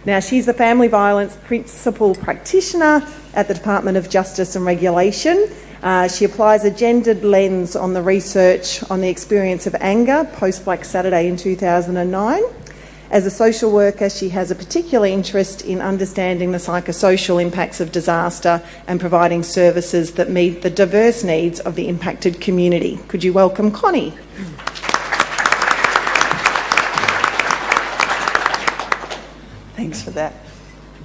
Now, she's the family violence principal practitioner at the Department of Justice and Regulation. She applies a gendered lens on the research on the experience of anger post-Black Saturday in 2009. As a social worker, she has a particular interest in understanding the psychosocial impacts of disaster and providing services that meet the diverse needs of the impacted community. Could you welcome Connie? Thanks for that.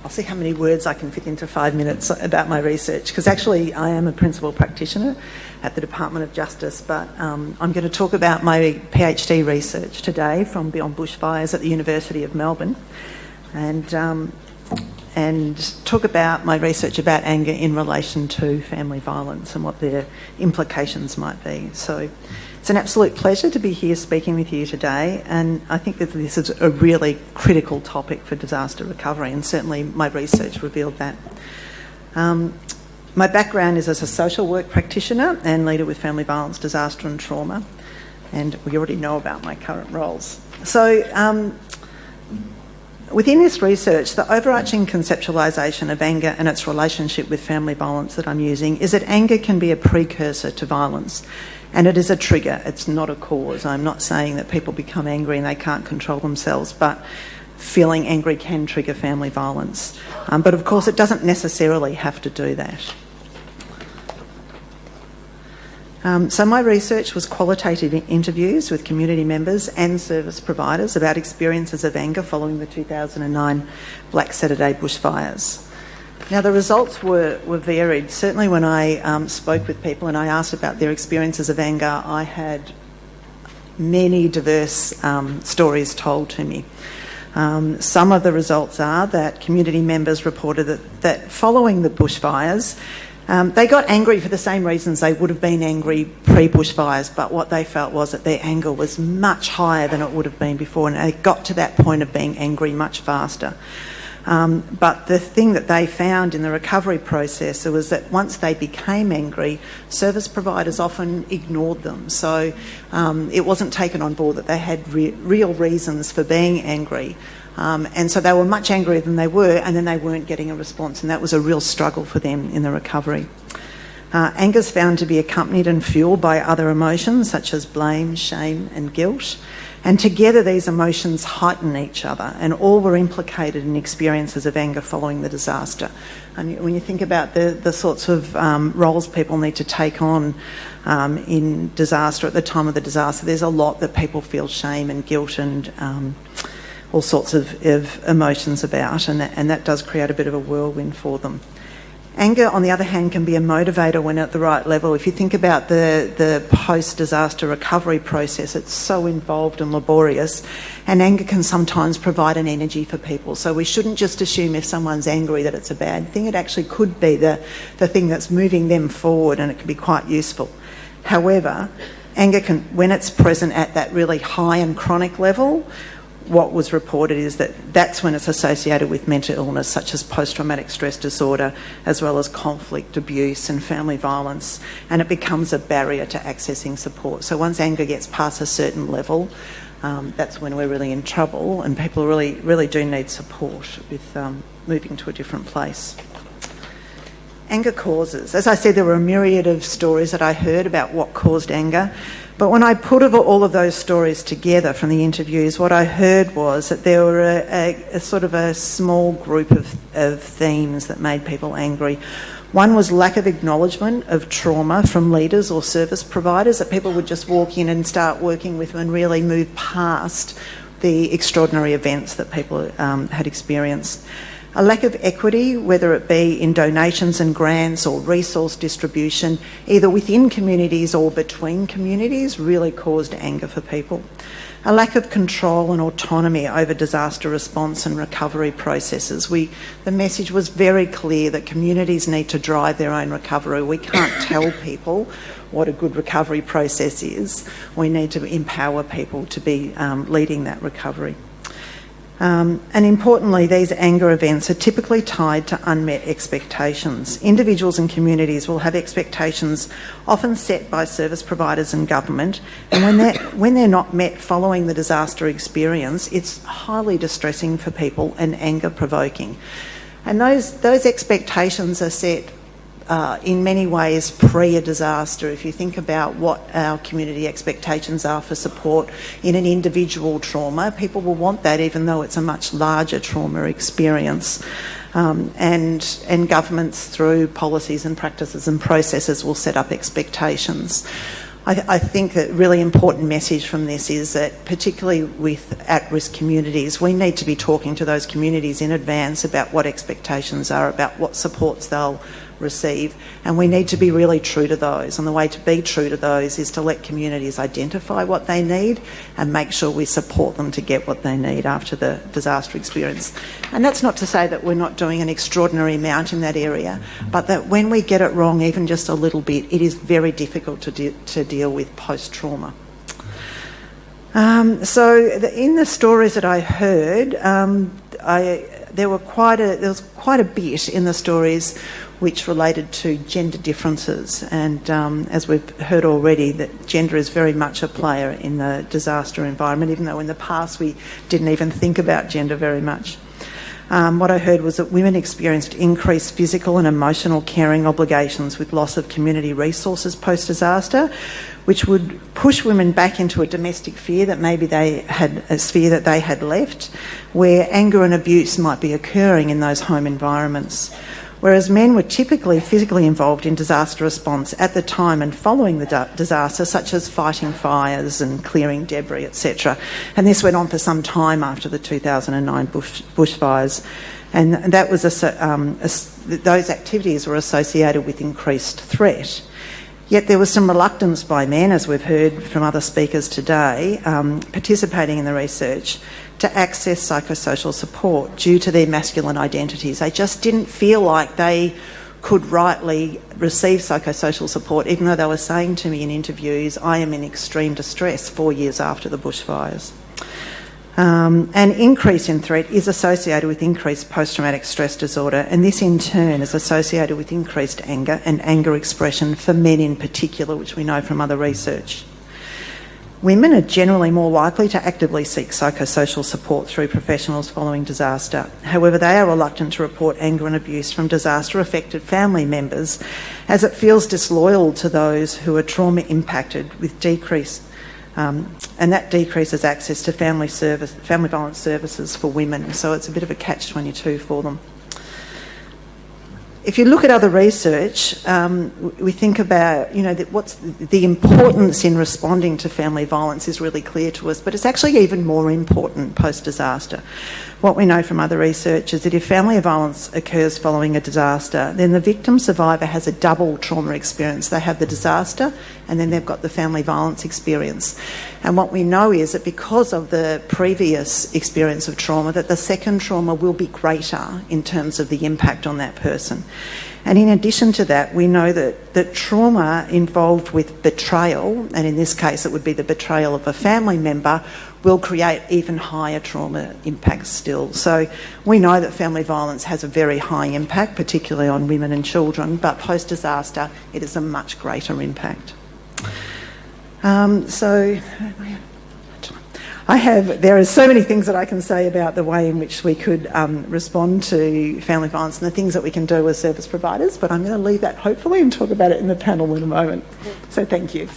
I'll see how many words I can fit into 5 minutes about my research, because actually I am a principal practitioner at the Department of Justice, but I'm going to talk about my PhD research today from Beyond Bushfires at the University of Melbourne, and talk about my research about anger in relation to family violence and what their implications might be. So it's an absolute pleasure to be here speaking with you today, and I think that this is a really critical topic for disaster recovery, and certainly my research revealed that. My background is as a social work practitioner and leader with family violence, disaster and trauma, and we already know about my current roles. So within this research, the overarching conceptualisation of anger and its relationship with family violence that I'm using is that anger can be a precursor to violence, and it is a trigger, it's not a cause. I'm not saying that people become angry and they can't control themselves, but feeling angry can trigger family violence. But of course, it doesn't necessarily have to do that. So my research was qualitative interviews with community members and service providers about experiences of anger following the 2009 Black Saturday bushfires. Now, the results were varied. Certainly when I spoke with people and I asked about their experiences of anger, I had many diverse stories told to me. Some of the results are that community members reported that following the bushfires, they got angry for the same reasons they would have been angry pre-bushfires, but what they felt was that their anger was much higher than it would have been before, and they got to that point of being angry much faster. But the thing that they found in the recovery process was that once they became angry, service providers often ignored them. So it wasn't taken on board that they had real reasons for being angry. And so they were much angrier than they were, and then they weren't getting a response, and that was a real struggle for them in the recovery. Anger is found to be accompanied and fuelled by other emotions such as blame, shame and guilt, and together these emotions heighten each other, and all were implicated in experiences of anger following the disaster. And when you think about the sorts of roles people need to take on in disaster at the time of the disaster, there's a lot that people feel shame and guilt and all sorts of emotions about, and that does create a bit of a whirlwind for them. Anger, on the other hand, can be a motivator when at the right level. If you think about the post-disaster recovery process, it's so involved and laborious, and anger can sometimes provide an energy for people. So we shouldn't just assume if someone's angry that it's a bad thing. It actually could be the thing that's moving them forward, and it can be quite useful. However, anger can, when it's present at that really high and chronic level, what was reported is that that's when it's associated with mental illness such as post-traumatic stress disorder, as well as conflict, abuse and family violence, and it becomes a barrier to accessing support. So once anger gets past a certain level, that's when we're really in trouble, and people really do need support with moving to a different place. Anger causes. As I said, there were a myriad of stories that I heard about what caused anger. But when I put all of those stories together from the interviews, what I heard was that there were a sort of a small group of themes that made people angry. One was lack of acknowledgement of trauma from leaders or service providers, that people would just walk in and start working with them and really move past the extraordinary events that people had experienced. A lack of equity, whether it be in donations and grants or resource distribution, either within communities or between communities, really caused anger for people. A lack of control and autonomy over disaster response and recovery processes. The message was very clear that communities need to drive their own recovery. We can't tell people what a good recovery process is. We need to empower people to be leading that recovery. And importantly, these anger events are typically tied to unmet expectations. Individuals and communities will have expectations often set by service providers and government, and when they're not met following the disaster experience, it's highly distressing for people and anger-provoking. And those expectations are set in many ways pre a disaster. If you think about what our community expectations are for support in an individual trauma, people will want that even though it's a much larger trauma experience. And governments through policies and practices and processes will set up expectations. I think that a really important message from this is that particularly with at-risk communities, we need to be talking to those communities in advance about what expectations are, about what supports they'll receive, and we need to be really true to those. And the way to be true to those is to let communities identify what they need and make sure we support them to get what they need after the disaster experience. And that's not to say that we're not doing an extraordinary amount in that area, but that when we get it wrong even just a little bit, it is very difficult to deal with post-trauma. In the stories that I heard, there was quite a bit in the stories which related to gender differences, and as we've heard already, that gender is very much a player in the disaster environment, even though in the past we didn't even think about gender very much. What I heard was that women experienced increased physical and emotional caring obligations with loss of community resources post-disaster, which would push women back into a domestic fear that maybe they had left, where anger and abuse might be occurring in those home environments. Whereas men were typically physically involved in disaster response at the time and following the disaster, such as fighting fires and clearing debris, etc. And this went on for some time after the 2009 bushfires. And that was those activities were associated with increased threat. Yet there was some reluctance by men, as we've heard from other speakers today, participating in the research, to access psychosocial support due to their masculine identities. They just didn't feel like they could rightly receive psychosocial support, even though they were saying to me in interviews, I am in extreme distress 4 years after the bushfires. An increase in threat is associated with increased post-traumatic stress disorder, and this in turn is associated with increased anger and anger expression for men in particular, which we know from other research. Women are generally more likely to actively seek psychosocial support through professionals following disaster. However, they are reluctant to report anger and abuse from disaster-affected family members, as it feels disloyal to those who are trauma impacted, with decreased and that decreases access to family violence services for women. So it's a bit of a catch-22 for them. If you look at other research, we think about, what's the importance in responding to family violence is really clear to us, but it's actually even more important post-disaster. What we know from other research is that if family violence occurs following a disaster, then the victim survivor has a double trauma experience. They have the disaster and then they've got the family violence experience. And what we know is that because of the previous experience of trauma, that the second trauma will be greater in terms of the impact on that person. And in addition to that, we know that trauma involved with betrayal, and in this case it would be the betrayal of a family member, will create even higher trauma impacts still. So we know that family violence has a very high impact, particularly on women and children, but post-disaster it is a much greater impact. There are so many things that I can say about the way in which we could respond to family violence and the things that we can do as service providers, but I'm going to leave that hopefully and talk about it in the panel in a moment. So thank you.